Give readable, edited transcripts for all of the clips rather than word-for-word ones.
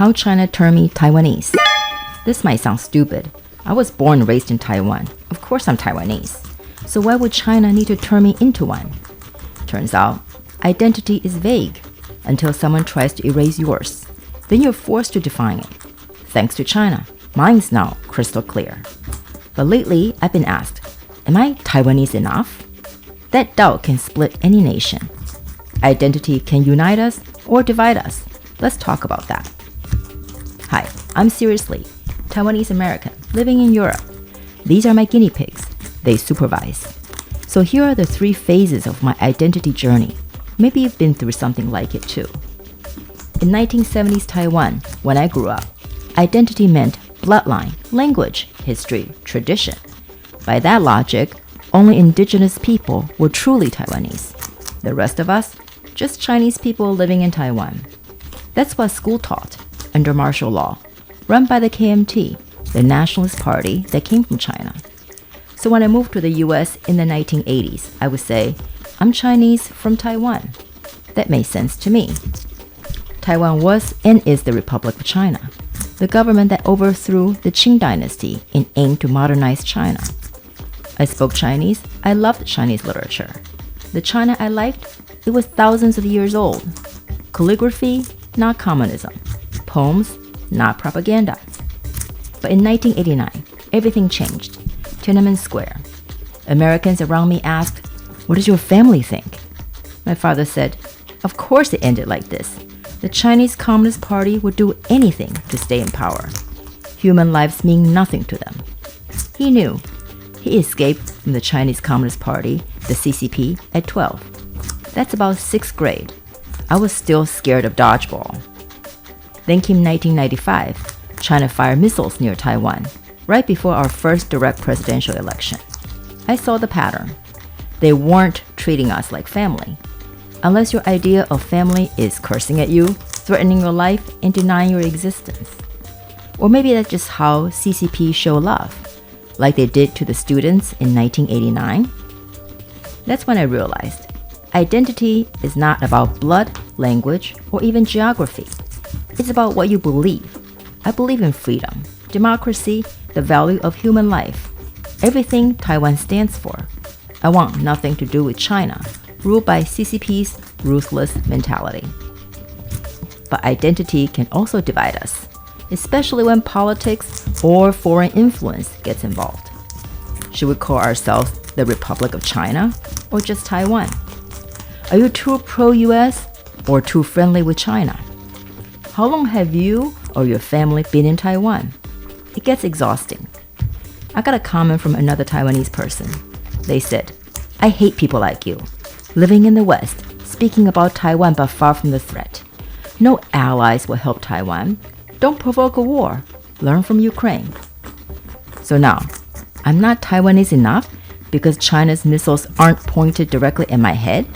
How China Turned Me Taiwanese. This might sound stupid. I was born and raised in Taiwan. Of course I'm Taiwanese. So why would China need to turn me into one? Turns out, identity is vague until someone tries to erase yours. Then you're forced to define it. Thanks to China, mine's now crystal clear. But lately, I've been asked, am I Taiwanese enough? That doubt can split any nation. Identity can unite us or divide us. Let's talk about that. Hi, I'm Seriously, Taiwanese American, living in Europe. These are my guinea pigs. They supervise. So here are the 3 phases of my identity journey. Maybe you've been through something like it too. In 1970s Taiwan, when I grew up, identity meant bloodline, language, history, tradition. By that logic, only indigenous people were truly Taiwanese. The rest of us, just Chinese people living in Taiwan. That's what school taught, under martial law, run by the KMT, the nationalist party that came from China. So when I moved to the US in the 1980s, I would say, I'm Chinese from Taiwan. That made sense to me. Taiwan was and is the Republic of China, the government that overthrew the Qing dynasty and aimed to modernize China. I spoke Chinese. I loved Chinese literature. The China I liked, it was thousands of years old. Calligraphy, not communism. Poems, not propaganda. But in 1989, everything changed. Tiananmen Square. Americans around me asked, what does your family think? My father said, of course it ended like this. The Chinese Communist Party would do anything to stay in power. Human lives mean nothing to them. He knew. He escaped from the Chinese Communist Party, the CCP, at 12. That's about 6th grade. I was still scared of dodgeball. Then came 1995. China fired missiles near Taiwan, right before our first direct presidential election. I saw the pattern. They weren't treating us like family. Unless your idea of family is cursing at you, threatening your life, and denying your existence. Or maybe that's just how CCP show love, like they did to the students in 1989. That's when I realized identity is not about blood, language, or even geography. It's about what you believe. I believe in freedom, democracy, the value of human life, everything Taiwan stands for. I want nothing to do with China, ruled by CCP's ruthless mentality. But identity can also divide us, especially when politics or foreign influence gets involved. Should we call ourselves the Republic of China or just Taiwan? Are you too pro-US or too friendly with China? How long have you or your family been in Taiwan? It gets exhausting. I got a comment from another Taiwanese person. They said, I hate people like you, living in the West, speaking about Taiwan but far from the threat. No allies will help Taiwan. Don't provoke a war. Learn from Ukraine. So now, I'm not Taiwanese enough because China's missiles aren't pointed directly at my head?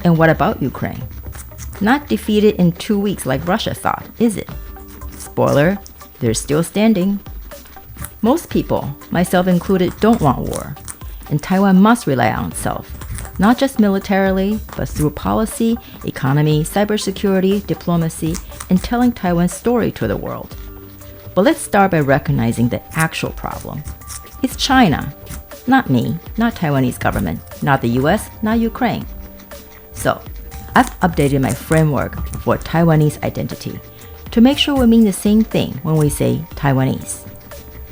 And what about Ukraine? Not defeated in 2 weeks like Russia thought, is it? Spoiler, they're still standing. Most people, myself included, don't want war. And Taiwan must rely on itself, not just militarily, but through policy, economy, cybersecurity, diplomacy, and telling Taiwan's story to the world. But let's start by recognizing the actual problem. It's China, not me, not Taiwanese government, not the US, not Ukraine. So, I've updated my framework for Taiwanese identity to make sure we mean the same thing when we say Taiwanese.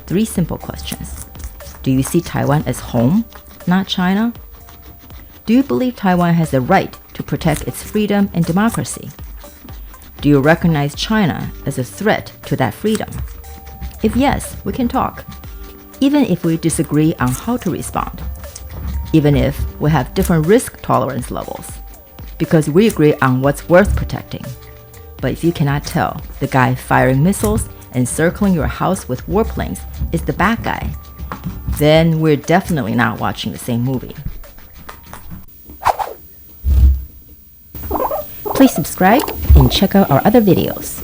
3 simple questions. Do you see Taiwan as home, not China? Do you believe Taiwan has the right to protect its freedom and democracy? Do you recognize China as a threat to that freedom? If yes, we can talk, even if we disagree on how to respond, even if we have different risk tolerance levels, because we agree on what's worth protecting. But if you cannot tell the guy firing missiles and circling your house with warplanes is the bad guy, then we're definitely not watching the same movie. Please subscribe and check out our other videos.